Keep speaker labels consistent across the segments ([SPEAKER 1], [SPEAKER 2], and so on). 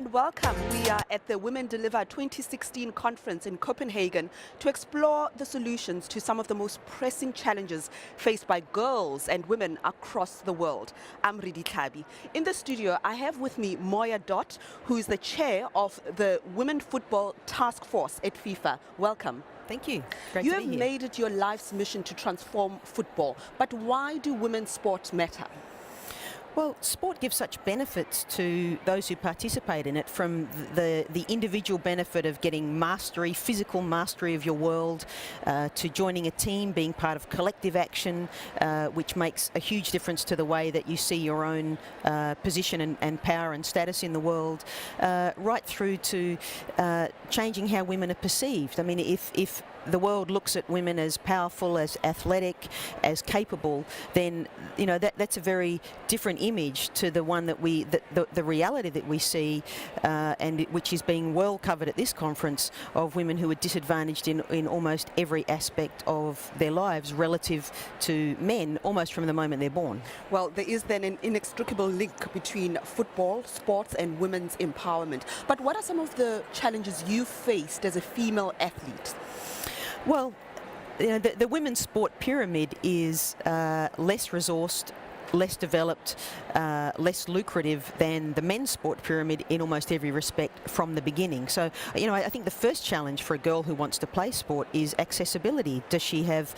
[SPEAKER 1] and welcome. We are at the Women Deliver 2016 conference in Copenhagen to explore the solutions to some of the most pressing challenges faced by girls and women across the world. I'm Ridi Tlabi. In the studio, I have with me Moya Dot, who is the chair of the Women Football Task Force at FIFA. Welcome.
[SPEAKER 2] Thank you. Great
[SPEAKER 1] You
[SPEAKER 2] to
[SPEAKER 1] have
[SPEAKER 2] be here.
[SPEAKER 1] made it your life's mission to transform football, but why do women's sports matter?
[SPEAKER 2] Well, sport gives such benefits to those who participate in it, from the individual benefit of getting mastery, physical mastery of your world, to joining a team, being part of collective action, which makes a huge difference to the way that you see your own position and power and status in the world, right through to changing how women are perceived. I mean, if the world looks at women as powerful, as athletic, as capable, then that's a very different image to the one that the reality that we see, which is being well covered at this conference, of women who are disadvantaged in almost every aspect of their lives relative to men, almost from the moment they're born.
[SPEAKER 1] Well, there is then an inextricable link between football, sports and women's empowerment. But what are some of the challenges you faced as a female athlete?
[SPEAKER 2] Well, the women's sport pyramid is less resourced, less developed, less lucrative than the men's sport pyramid in almost every respect from the beginning. So, I think the first challenge for a girl who wants to play sport is accessibility. Does she have,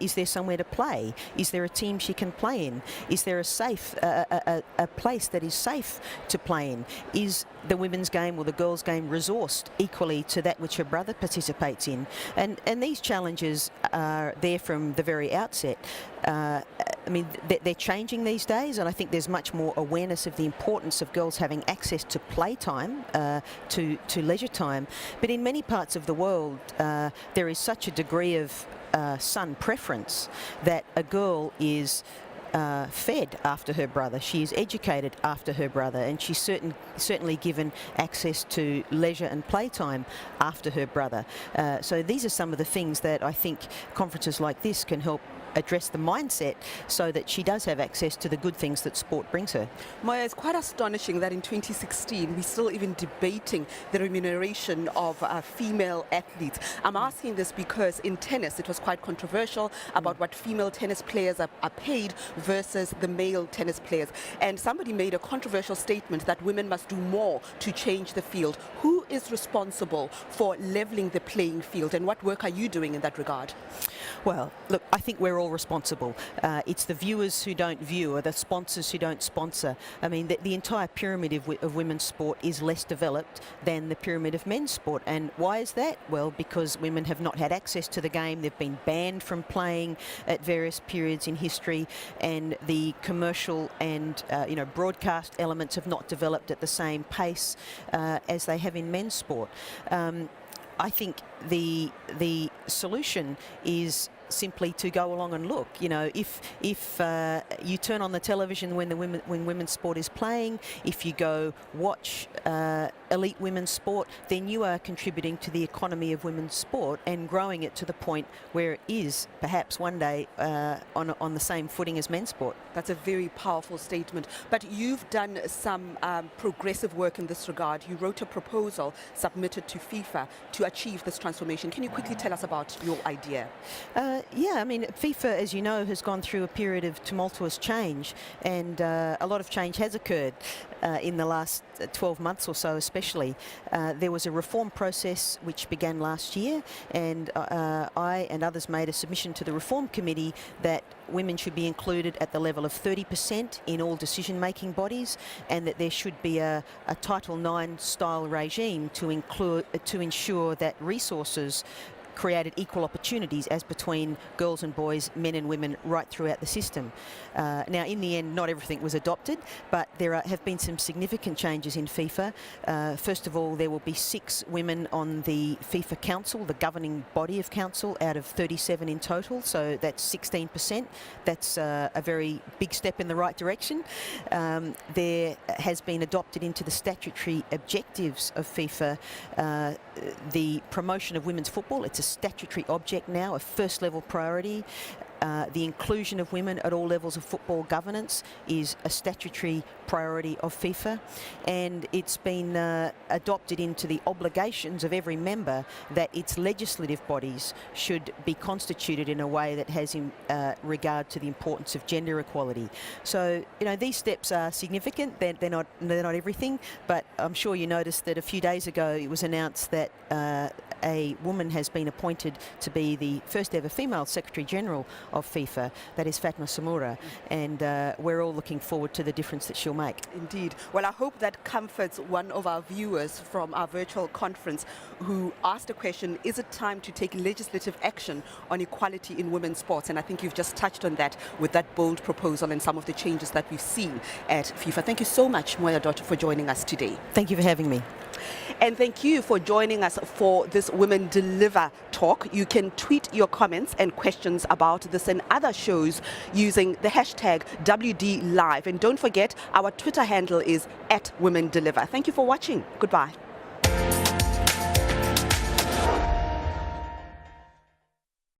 [SPEAKER 2] is there somewhere to play? Is there a team she can play in? Is there a place that is safe to play in? Is the women's game or the girls' game resourced equally to that which her brother participates in? And these challenges are there from the very outset. I mean, they're changing these days, and I think there's much more awareness of the importance of girls having access to playtime, to leisure time. But in many parts of the world, there is such a degree of son preference that a girl is fed after her brother, she is educated after her brother, and she's certainly given access to leisure and playtime after her brother. So these are some of the things that I think conferences like this can help address the mindset, so that she does have access to the good things that sport brings her.
[SPEAKER 1] Moya, it's quite astonishing that in 2016 we're still even debating the remuneration of female athletes. I'm asking this because in tennis it was quite controversial about what female tennis players are paid versus the male tennis players. And somebody made a controversial statement that women must do more to change the field. Who is responsible for leveling the playing field, and what work are you doing in that regard?
[SPEAKER 2] Well, look, I think we're all responsible. It's the viewers who don't view, or the sponsors who don't sponsor. I mean, the entire pyramid of women's sport is less developed than the pyramid of men's sport. And why is that? Well, because women have not had access to the game. They've been banned from playing at various periods in history, and the commercial and broadcast elements have not developed at the same pace as they have in men's sport. I think the solution is simply to go along and look. If you turn on the television when women's sport is playing, if you go watch elite women's sport, then you are contributing to the economy of women's sport and growing it to the point where it is perhaps one day on the same footing as men's sport.
[SPEAKER 1] That's a very powerful statement. But you've done some progressive work in this regard. You wrote a proposal submitted to FIFA to achieve this transformation. Can you quickly tell us about your idea?
[SPEAKER 2] Yeah, I mean, FIFA, as you know, has gone through a period of tumultuous change, and a lot of change has occurred in the last 12 months or so especially. There was a reform process which began last year, and I and others made a submission to the Reform Committee that women should be included at the level of 30% in all decision-making bodies, and that there should be a Title IX style regime to ensure that resources created equal opportunities as between girls and boys, men and women, right throughout the system. Now, in the end, not everything was adopted, but there have been some significant changes in FIFA. First of all, there will be 6 women on the FIFA Council, the governing body of council, out of 37 in total, so that's 16%. That's a very big step in the right direction. There has been adopted into the statutory objectives of FIFA the promotion of women's football. It's a statutory object now, a first level priority. The inclusion of women at all levels of football governance is a statutory priority of FIFA, and it's been adopted into the obligations of every member that its legislative bodies should be constituted in a way that has regard to the importance of gender equality. So, these steps are significant. They're not everything, but I'm sure you noticed that a few days ago it was announced that a woman has been appointed to be the first ever female Secretary General of FIFA. That is Fatma Samura, and we're all looking forward to the difference that she'll make.
[SPEAKER 1] Indeed. Well, I hope that comforts one of our viewers from our virtual conference who asked a question, is it time to take legislative action on equality in women's sports? And I think you've just touched on that with that bold proposal and some of the changes that we've seen at FIFA. Thank you so much, Moya Dot, for joining us today.
[SPEAKER 2] Thank you for having me.
[SPEAKER 1] And thank you for joining us for this Women Deliver talk. You can tweet your comments and questions about this and other shows using the hashtag WDLive. And don't forget, our Twitter handle is @WomenDeliver. Thank you for watching. Goodbye.